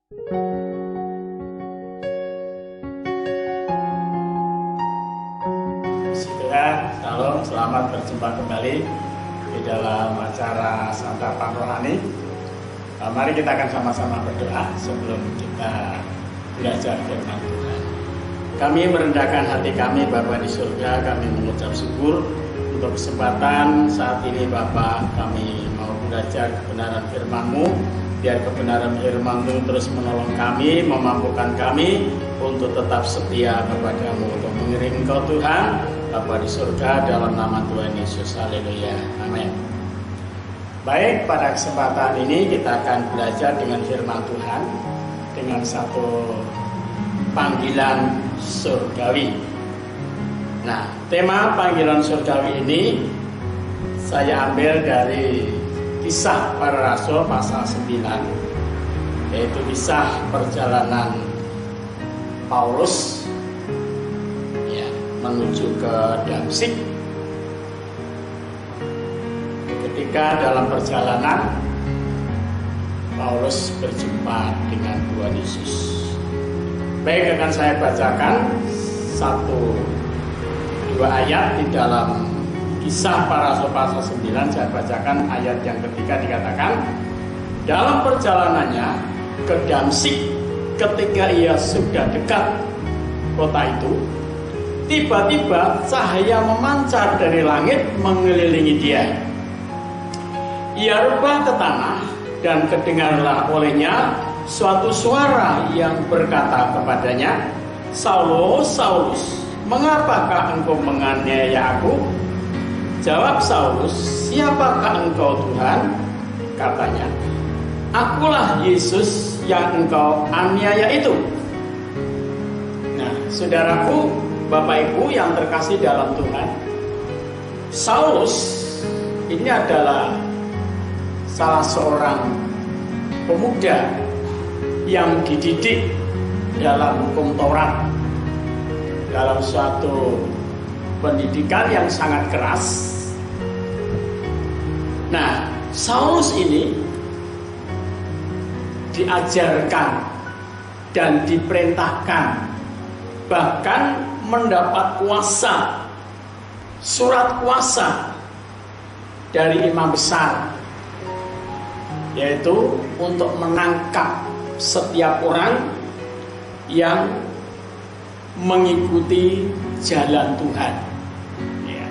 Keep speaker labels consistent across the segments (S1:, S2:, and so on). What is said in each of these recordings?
S1: Shalom, selamat berjumpa kembali di dalam acara Santapan Rohani. Mari kita akan sama-sama berdoa sebelum kita belajar firman Tuhan. Kami merendahkan hati kami Bapa di surga, kami mengucap syukur untuk kesempatan saat ini Bapa, kami mau belajar kebenaran firman-Mu. Biar kebenaran firman-Mu terus menolong kami, memampukan kami untuk tetap setia kepada-Mu, untuk mengiring Engkau Tuhan Bapa di surga, dalam nama Tuhan Yesus. Haleluya, amin. Baik, pada kesempatan ini kita akan belajar dengan firman Tuhan dengan satu panggilan surgawi. Nah, tema panggilan surgawi ini saya ambil dari Kisah Para Rasul pasal 9, yaitu kisah perjalanan Paulus menuju ke Damsyik. Ketika dalam perjalanan Paulus berjumpa dengan Tuhan Yesus. Baik, akan saya bacakan 1-2 ayat di dalam Kisah Para Rasul pasal 9. Saya bacakan ayat yang ketiga, dikatakan, dalam perjalanannya ke Damsyik, ketika ia sudah dekat kota itu, tiba-tiba cahaya memancar dari langit mengelilingi dia. Ia rebah ke tanah dan kedengarlah olehnya suatu suara yang berkata kepadanya, Saulus, Saulus, mengapakah engkau menganiaya aku? Jawab Saulus, siapakah engkau Tuhan? Katanya, akulah Yesus yang engkau aniaya itu. Nah, saudaraku, Bapak Ibu yang terkasih dalam Tuhan, Saulus ini adalah salah seorang pemuda yang dididik dalam hukum Taurat, dalam suatu pendidikan yang sangat keras. Nah, Saulus ini diajarkan dan diperintahkan, bahkan mendapat kuasa, surat kuasa dari imam besar, yaitu untuk menangkap setiap orang yang mengikuti jalan Tuhan. Ya.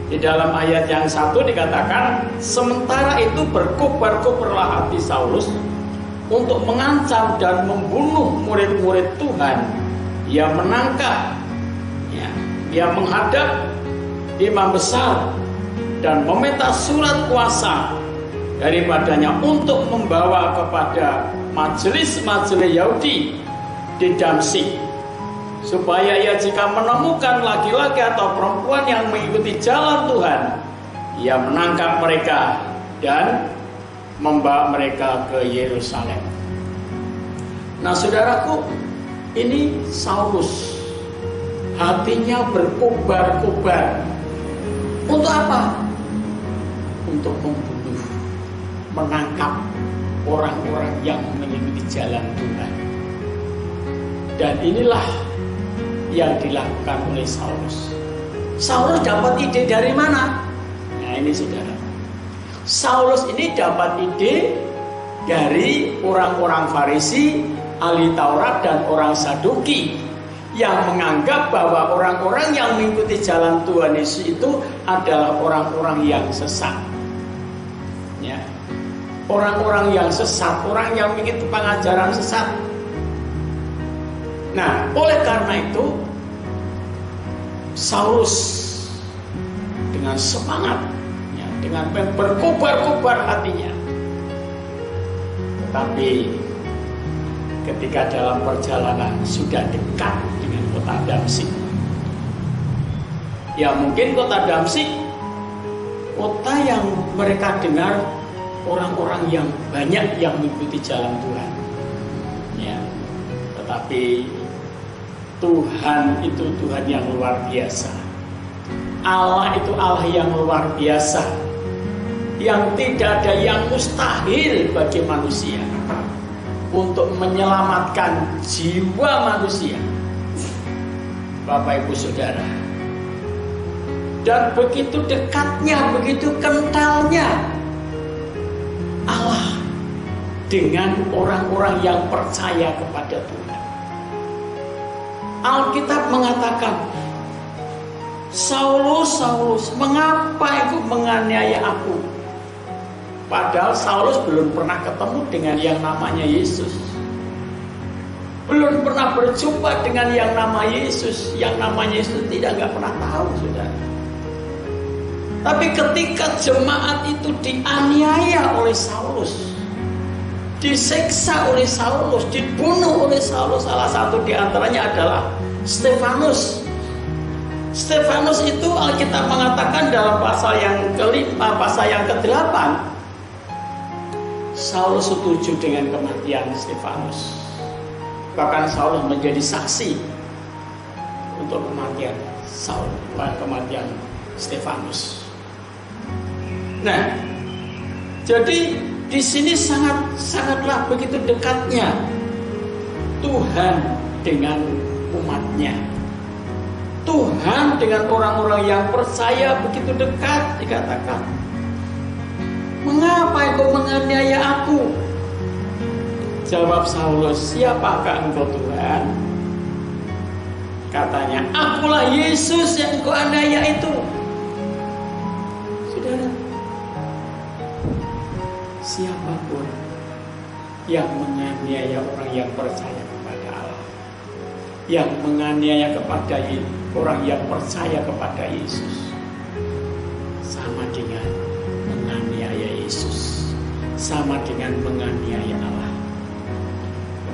S1: Di dalam ayat yang 1 dikatakan, sementara itu berkobar-kobarlah hati Saulus untuk mengancam dan membunuh murid-murid Tuhan. Ia menangkap, dia menghadap imam besar dan meminta surat kuasa daripadanya untuk membawa kepada majelis-majelis Yahudi di Damsyik, supaya ia jika menemukan laki-laki atau perempuan yang mengikuti jalan Tuhan, ia menangkap mereka dan membawa mereka ke Yerusalem. Nah, saudaraku, ini Saulus hatinya berkobar-kobar. Untuk apa? Untuk membunuh, menangkap orang-orang yang mengikuti jalan Tuhan. Dan inilah yang dilakukan oleh Saulus. Saulus dapat ide dari mana? Nah, ini saudara, Saulus ini dapat ide dari orang-orang Farisi, ahli Taurat, dan orang Saduki, yang menganggap bahwa orang-orang yang mengikuti jalan Tuhan Yesus itu adalah orang-orang yang sesat. Ya. Orang-orang yang sesat, orang yang mengikuti pengajaran sesat. Nah, oleh karena itu Saulus dengan semangat, dengan berkobar-kobar hatinya. Tetapi ketika dalam perjalanan sudah dekat dengan kota Damsyik, ya mungkin kota Damsyik, kota yang mereka dengar orang-orang yang banyak yang mengikuti jalan Tuhan. Ya, tetapi Tuhan itu Tuhan yang luar biasa. Allah itu Allah yang luar biasa, yang tidak ada yang mustahil bagi manusia. untuk menyelamatkan jiwa manusia. Bapak Ibu Saudara, dan begitu dekatnya, begitu kentalnya Allah dengan orang-orang yang percaya kepada Tuhan. Alkitab mengatakan, Saulus, Saulus, mengapa engkau menganiaya aku? Padahal Saulus belum pernah ketemu dengan yang namanya Yesus. Belum pernah berjumpa dengan yang nama Yesus. Yang namanya Yesus nggak pernah tahu, saudara. Tapi ketika jemaat itu dianiaya oleh Saulus, disiksa oleh Saulus, dibunuh oleh Saulus, salah satu di antaranya adalah Stefanus. Stefanus itu Alkitab mengatakan dalam pasal yang ke-8, Saulus setuju dengan kematian Stefanus. Bahkan Saulus menjadi saksi untuk kematian Stefanus. Nah, jadi di sini sangatlah begitu dekatnya Tuhan dengan umatnya. Tuhan dengan orang-orang yang percaya begitu dekat, dikatakan, mengapa engkau menganiaya aku? Jawab Saulus, siapakah engkau Tuhan? Katanya, akulah Yesus yang engkau aniaya itu. Saudara, siapapun yang menganiaya orang yang percaya kepada Allah, yang menganiaya kepada orang yang percaya kepada Yesus, sama dengan menganiaya Yesus, sama dengan menganiaya Allah.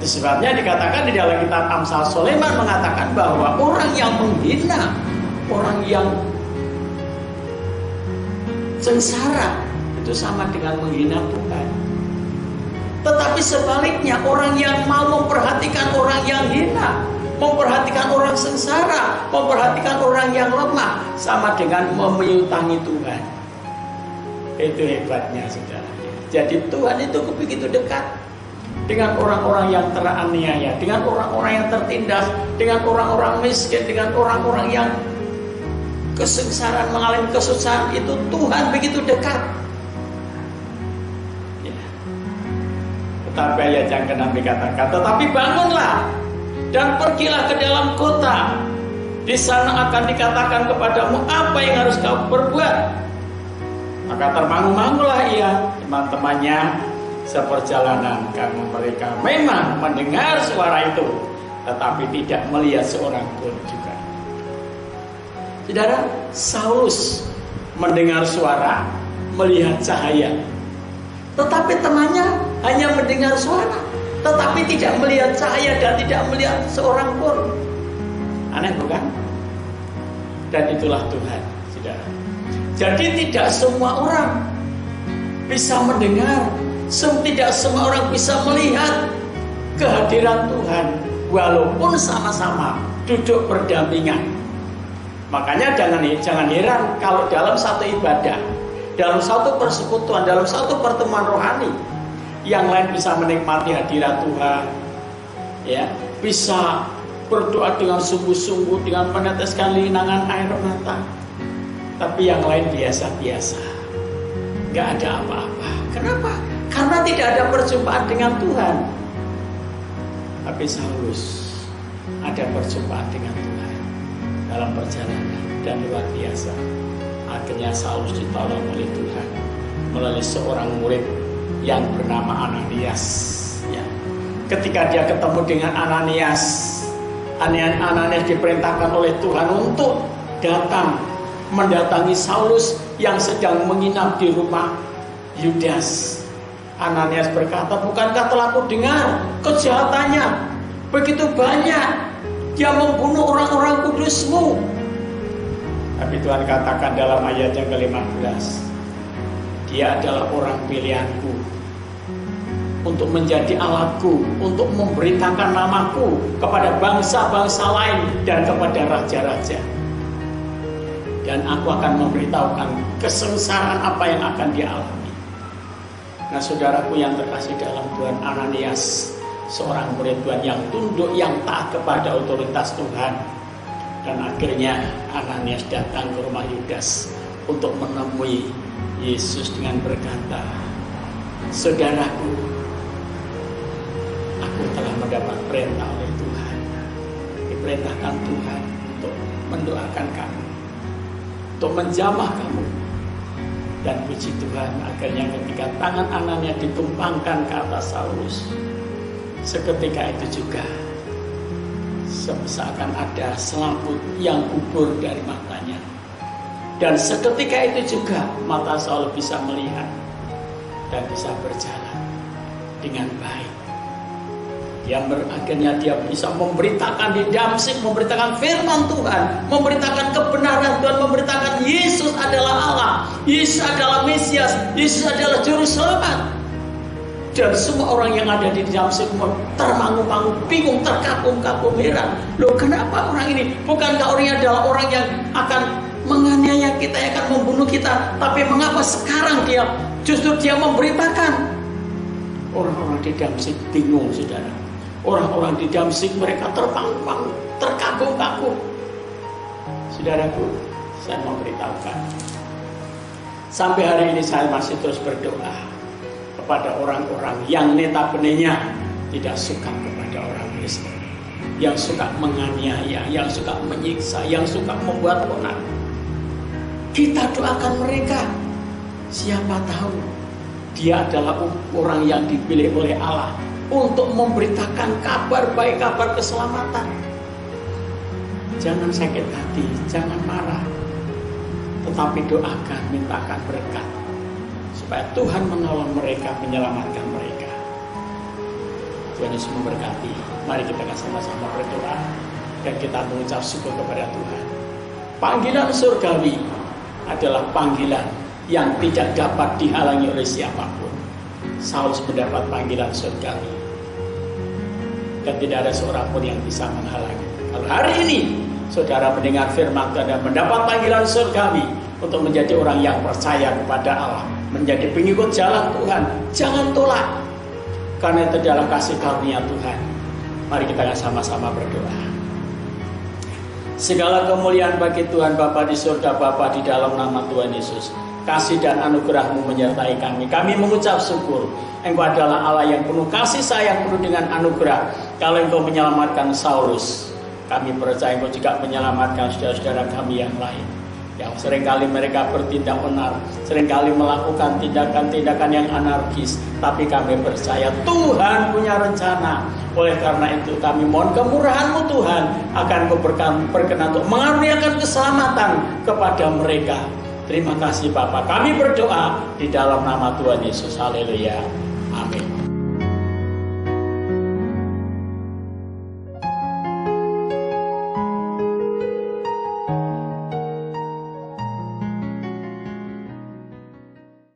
S1: Itu sebabnya dikatakan di dalam kitab Amsal, Sulaiman mengatakan bahwa orang yang menghina, orang yang sengsara, itu sama dengan menghina Tuhan. Tetapi sebaliknya, orang yang mau memperhatikan orang yang hina, memperhatikan orang sengsara, memperhatikan orang yang lemah, sama dengan memintangi Tuhan. Itu hebatnya, saudara. Jadi Tuhan itu begitu dekat dengan orang-orang yang teraniaya, dengan orang-orang yang tertindas, dengan orang-orang miskin, dengan orang-orang yang kesengsaraan, mengalami kesusahan. Itu Tuhan begitu dekat. Ya. Tetapi ayat yang ke-6 dikatakan, tetapi bangunlah dan pergilah ke dalam kota. Di sana akan dikatakan kepadamu apa yang harus kau perbuat. Maka termangu-mangulah ia, teman-temannya seperjalanan, karena mereka memang mendengar suara itu, tetapi tidak melihat seorang pun juga. Saudara, Saulus mendengar suara, melihat cahaya, tetapi temannya hanya mendengar suara, tetapi tidak melihat cahaya dan tidak melihat seorang pun. Aneh bukan? Dan itulah Tuhan, saudara. Jadi tidak semua orang bisa mendengar, tidak semua orang bisa melihat kehadiran Tuhan, walaupun sama-sama duduk berdampingan. Makanya jangan heran kalau dalam satu ibadah, dalam satu persekutuan, dalam satu pertemuan rohani, yang lain bisa menikmati hadirat Tuhan, ya, bisa berdoa dengan sungguh-sungguh, dengan meneteskan linangan air mata. Tapi yang lain biasa-biasa, gak ada apa-apa. Kenapa? Karena tidak ada perjumpaan dengan Tuhan. Tapi Saulus ada perjumpaan dengan Tuhan dalam perjalanan, dan luar biasa. Akhirnya Saulus ditolong oleh Tuhan melalui seorang murid yang bernama Ananias. Ya. Ketika dia ketemu dengan Ananias diperintahkan oleh Tuhan untuk datang mendatangi Saulus yang sedang menginap di rumah Yudas. Ananias berkata, bukankah telah ku dengar kejahatannya begitu banyak, dia membunuh orang-orang kudusmu. Tapi Tuhan katakan dalam ayat yang ke-15, dia adalah orang pilihanku untuk menjadi alatku, untuk memberitakan namaku kepada bangsa-bangsa lain dan kepada raja-raja. Dan aku akan memberitahukan kesengsaraan apa yang akan dia alami. Nah, saudaraku yang terkasih dalam Tuhan, Ananias seorang murid Tuhan yang tunduk, yang taat kepada otoritas Tuhan. Dan akhirnya Ananias datang ke rumah Yudas untuk menemui Yesus dengan berkata, "Saudaraku, aku telah mendapat perintah oleh Tuhan, diperintahkan Tuhan untuk mendoakan kamu, untuk menjamah kamu." Dan puji Tuhan, akhirnya ketika tangan Ananias ditumpangkan ke atas Saulus, seketika itu juga seakan ada selamut yang gugur dari matanya. Dan seketika itu juga mata Saul bisa melihat dan bisa berjalan dengan baik. Akhirnya dia bisa memberitakan di Damsyik, memberitakan firman Tuhan, memberitakan kebenaran Tuhan, memberitakan Yesus adalah Allah, Yesus adalah Mesias, Yesus adalah Juru Selamat. Dan semua orang yang ada di Damsyik termangu-mangu, bingung, terkagum-kagum, heran. Loh, kenapa orang ini? Bukankah orang ini adalah orang yang akan menganiaya kita, yang akan membunuh kita? Tapi mengapa sekarang dia justru memberitakan? Orang-orang di Damsyik bingung, saudara. Orang-orang di Damsyik mereka terpangu-pangu, terkagum-kagum. Saudaraku, saya mau beritahukan, sampai hari ini saya masih terus berdoa kepada orang-orang yang notabene-nya tidak suka kepada orang Kristen, yang suka menganiaya, yang suka menyiksa, yang suka membuat onar. Kita doakan mereka. Siapa tahu dia adalah orang yang dipilih oleh Allah untuk memberitakan kabar baik, kabar keselamatan. Jangan sakit hati, jangan marah, tetapi doakan, mintakan berkat supaya Tuhan menolong mereka, menyelamatkan mereka. Tuhan Yesus memberkati. Mari kita sama-sama berdoa dan kita mengucap syukur kepada Tuhan. Panggilan surgawi adalah panggilan yang tidak dapat dihalangi oleh siapapun. Saulus mendapat panggilan surgawi dan tidak ada seorang pun yang bisa menghalangi. Kalau hari ini saudara mendengar firman Tuhan dan mendapat panggilan surgawi untuk menjadi orang yang percaya kepada Allah, menjadi pengikut jalan Tuhan, jangan tolak, karena itu adalah kasih karunia Tuhan. Mari kita sama-sama berdoa. Segala kemuliaan bagi Tuhan Bapa di surga, Bapa di dalam nama Tuhan Yesus. Kasih dan anugerah-Mu menyertai kami. Kami mengucap syukur. Engkau adalah Allah yang penuh kasih sayang, penuh dengan anugerah. Kalau Engkau menyelamatkan Saulus, kami percaya Engkau juga menyelamatkan saudara-saudara kami yang lain, yang seringkali mereka bertindak onar, seringkali melakukan tindakan-tindakan yang anarkis. Tapi kami percaya Tuhan punya rencana. Oleh karena itu kami mohon kemurahan-Mu Tuhan, akan Kau berkenan untuk mengaruniakan keselamatan kepada mereka. Terima kasih Bapa. Kami berdoa di dalam nama Tuhan Yesus. Haleluya. Amin.